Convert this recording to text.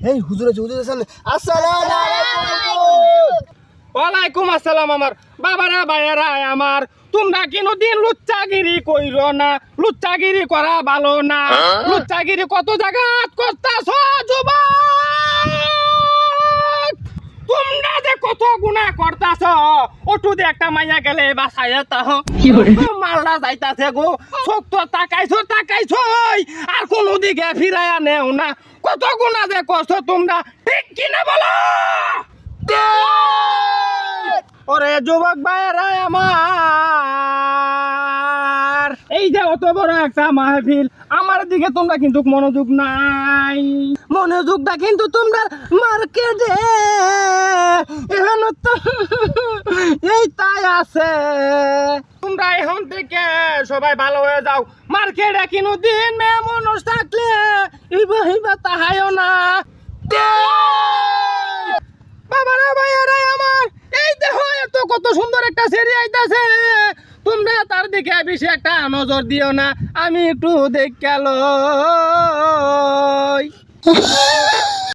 এই হুজুর আছে হুজুরের সামনে। আসসালামু আলাইকুম। ওয়ালাইকুম আসসালাম আমার বাবারা ভাইয়ারা আমার। তোমরা কোনদিন লুচ্চাগিরি কইরো না, লুচ্চাগিরি করা ভালো না। লুচ্চাগিরি কত জায়গাত করতাছ যুবক, তোমরা যে কত গুনাহ করতাছ। ওটু দিয়ে একটা মাইয়া গেলে বাসায় তাহ মালটা যাইতাছে গো, চোখ তো তাকাইছো আর কোনো দিকে ফিরাইয়া নেও না। কত গুনাহ যে করছো তোমরা, ঠিক কিনা বলো? ওরে যুবক ভাইয়েরা আমার, এই যে অত বড় একটা মাহফিল, আমার দিকে তোমরা কিন্তু মনোযোগ নাই। মনোযোগটা কিন্তু তোমরা মার্কেটে এখন তো এই তাই আছে। তোমরা এখন থেকে সবাই ভালো হয়ে যাও। মার্কেটে কোনোদিন মেয়ে মানুষ থাকলে ইবা তাহাইও না। বাবারা ভাইয়ারা আমার, এই দেখো এত কত সুন্দর একটা সেরি আইতাছে। তোমরা তার দিকে বেশি একটা নজর দিও না, আমি একটু দেখ গেল।